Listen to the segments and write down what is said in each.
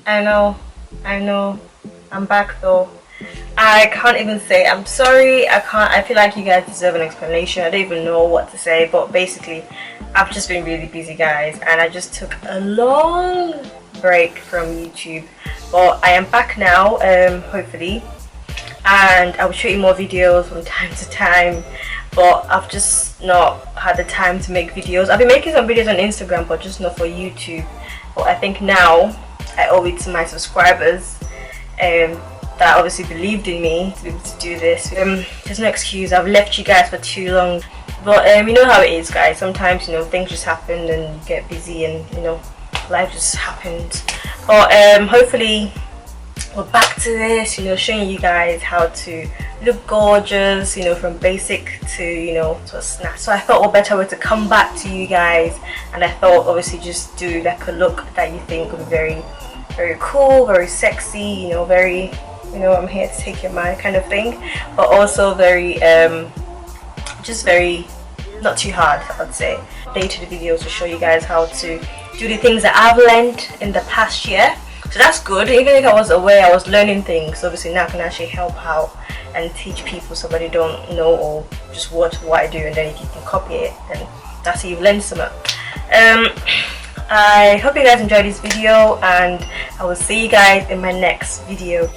I know, I'm back though. I can't even say I'm sorry. I feel like you guys deserve an explanation. I don't even know what to say, but basically I've just been really busy, guys, and I just took a long break from YouTube, but I am back now, hopefully, and I will show you more videos from time to time, but I've just not had the time to make videos. I've been making some videos on Instagram, but just not for YouTube. But I think now I owe it to my subscribers that obviously believed in me to be able to do this. There's no excuse. I've left you guys for too long, but you know how it is, guys. Sometimes, you know, things just happen and you get busy, and you know, life just happens. But hopefully we're back to this, you know, showing you guys how to look gorgeous, you know, from basic to, you know, to a snap. So I thought what better way to come back to you guys, and I thought obviously just do like a look that you think would be very, very cool, very sexy, you know, very, you know, I'm here to take your mind kind of thing, but also very just very not too hard, I'd say. Later the videos to show you guys how to do the things that I've learned in the past year. So that's good. Even if I was away, I was learning things. So obviously now I can actually help out and teach people so they don't know or just watch what I do, and then if you can copy it, then that's how you've learned something. I hope you guys enjoyed this video, and I will see you guys in my next video.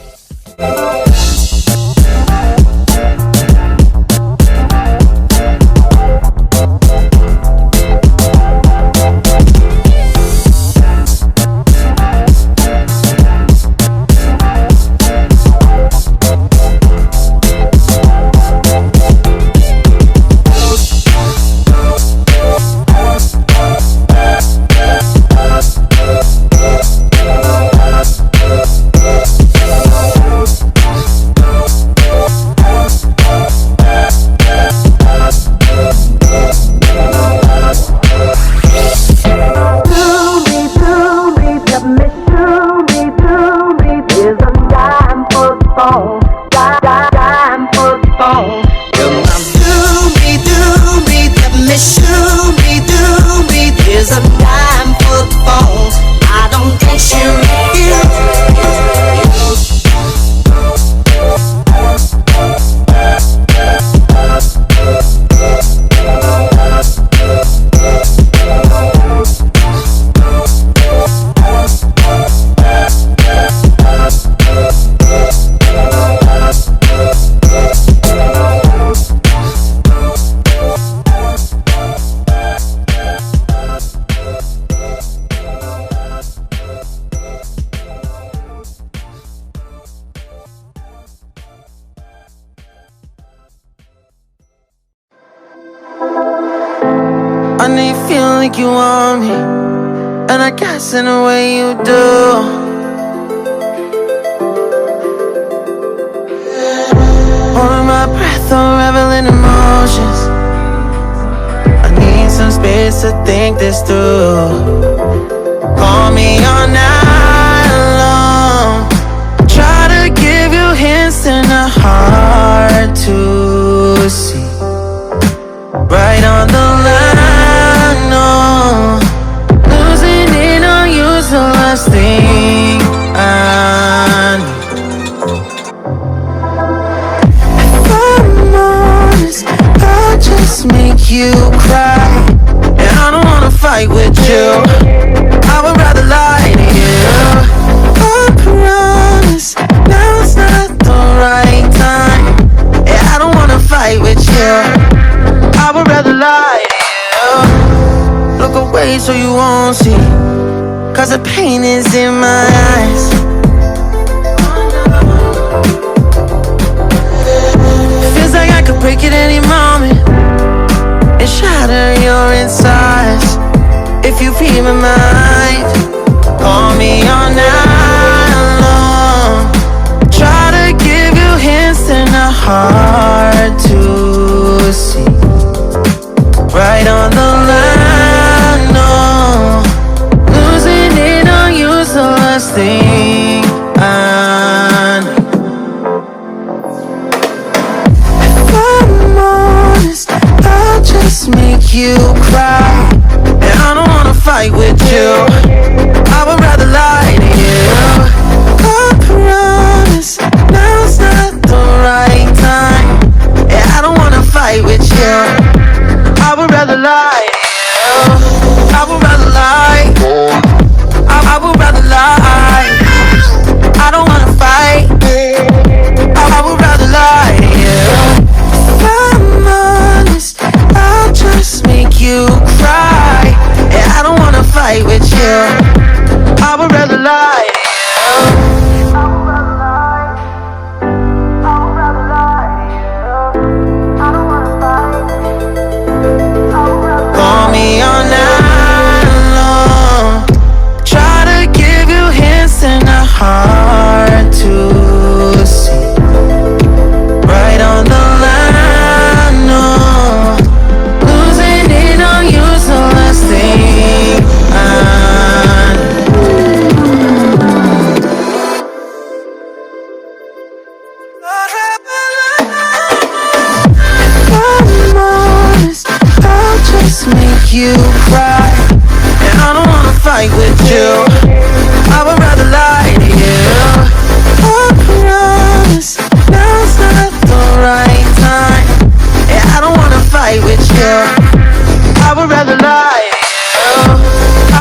I know you feel like you want me, and I guess in a way you do. Holding my breath, unraveling emotions. I need some space to think this through. Call me all night long, try to give you hints and a heart to see. Right on the line, no, losing it on you's the last thing I need. If I'm honest, I'll just make you cry, and I don't wanna fight with you. I would rather lie to you. I promise, now's not the right time, and I don't wanna fight with you. I would rather lie to you. Look away so you won't see, cause the pain is in my eyes. Feels like I could break at any moment and shatter your insides. If you read my mind, call me all night long, try to give you hints and a heart to see. Right on the line, no, losing it on you's the last thing I need. If I'm honest, I'll just make you cry, and I don't wanna fight with you. I would rather lie to you. make you cry, and I don't wanna fight with you.